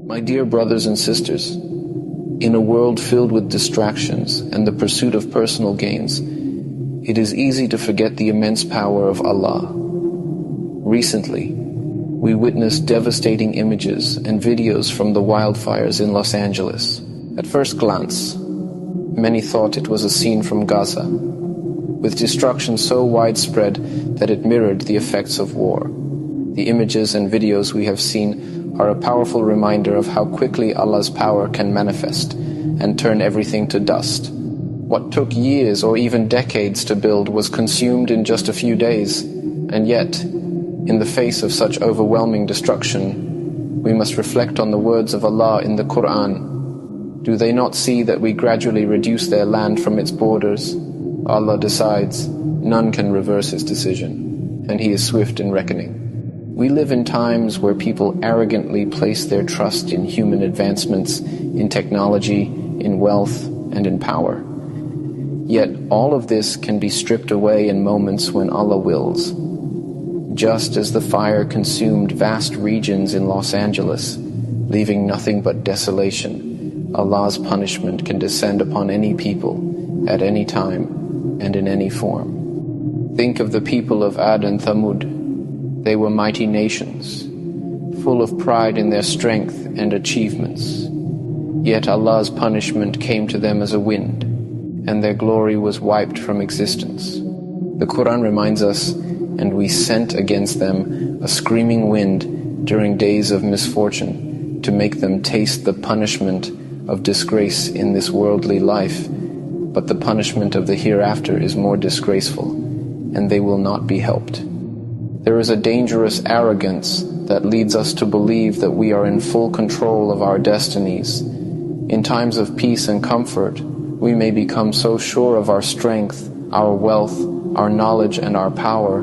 My dear brothers and sisters, in a world filled with distractions and the pursuit of personal gains, it is easy to forget the immense power of Allah. Recently, we witnessed devastating images and videos from the wildfires in Los Angeles. At first glance, many thought it was a scene from Gaza, with destruction so widespread that it mirrored the effects of war. The images and videos we have seen are a powerful reminder of how quickly Allah's power can manifest and turn everything to dust. What took years or even decades to build was consumed in just a few days, and yet, in the face of such overwhelming destruction, we must reflect on the words of Allah in the Quran. Do they not see that we gradually reduce their land from its borders? Allah decides, none can reverse His decision, and He is swift in reckoning. We live in times where people arrogantly place their trust in human advancements, in technology, in wealth, and in power. Yet all of this can be stripped away in moments when Allah wills. Just as the fire consumed vast regions in Los Angeles, leaving nothing but desolation, Allah's punishment can descend upon any people, at any time, and in any form. Think of the people of Ad and Thamud. They were mighty nations, full of pride in their strength and achievements. Yet Allah's punishment came to them as a wind, and their glory was wiped from existence. The Quran reminds us, and we sent against them a screaming wind during days of misfortune to make them taste the punishment of disgrace in this worldly life, but the punishment of the hereafter is more disgraceful, and they will not be helped. There is a dangerous arrogance that leads us to believe that we are in full control of our destinies. In times of peace and comfort, we may become so sure of our strength, our wealth, our knowledge, and our power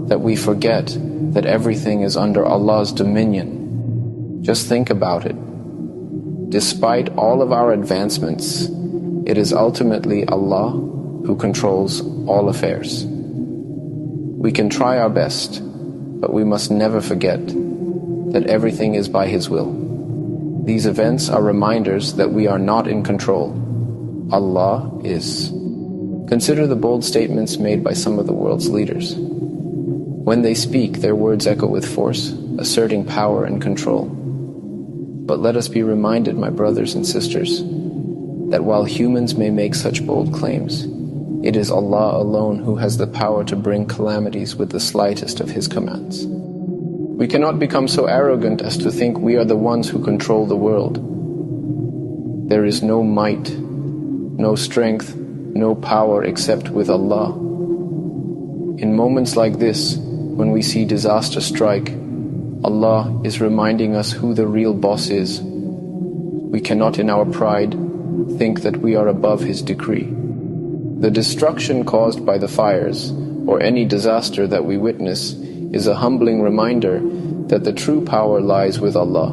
that we forget that everything is under Allah's dominion. Just think about it. Despite all of our advancements, it is ultimately Allah who controls all affairs. We can try our best, but we must never forget that everything is by His will. These events are reminders that we are not in control. Allah is. Consider the bold statements made by some of the world's leaders. When they speak, their words echo with force, asserting power and control. But let us be reminded, my brothers and sisters, that while humans may make such bold claims, it is Allah alone who has the power to bring calamities with the slightest of His commands. We cannot become so arrogant as to think we are the ones who control the world. There is no might, no strength, no power except with Allah. In moments like this, when we see disaster strike, Allah is reminding us who the real boss is. We cannot in our pride think that we are above His decree. The destruction caused by the fires, or any disaster that we witness, is a humbling reminder that the true power lies with Allah.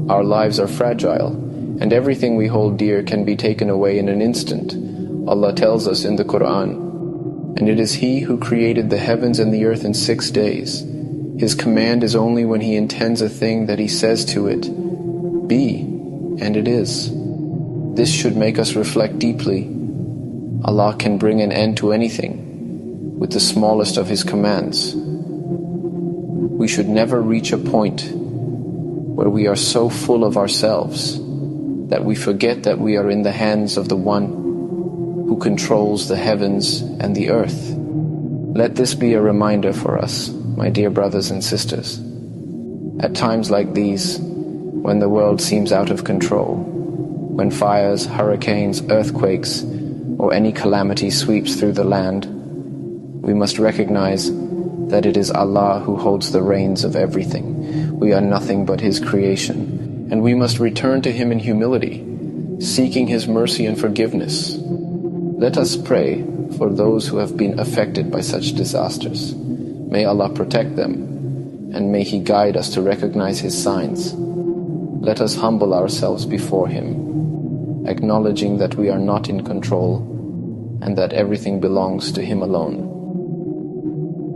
Our lives are fragile, and everything we hold dear can be taken away in an instant. Allah tells us in the Quran, "And it is He who created the heavens and the earth in 6 days. His command is only when He intends a thing that He says to it, 'Be,' and it is." This should make us reflect deeply. Allah can bring an end to anything with the smallest of His commands. We should never reach a point where we are so full of ourselves that we forget that we are in the hands of the One who controls the heavens and the earth. Let this be a reminder for us, my dear brothers and sisters. At times like these, when the world seems out of control, when fires, hurricanes, earthquakes, or any calamity sweeps through the land, we must recognize that it is Allah who holds the reins of everything. We are nothing but His creation, and we must return to Him in humility, seeking His mercy and forgiveness. Let us pray for those who have been affected by such disasters. May Allah protect them, and may He guide us to recognize His signs. Let us humble ourselves before Him, acknowledging that we are not in control and that everything belongs to Him alone.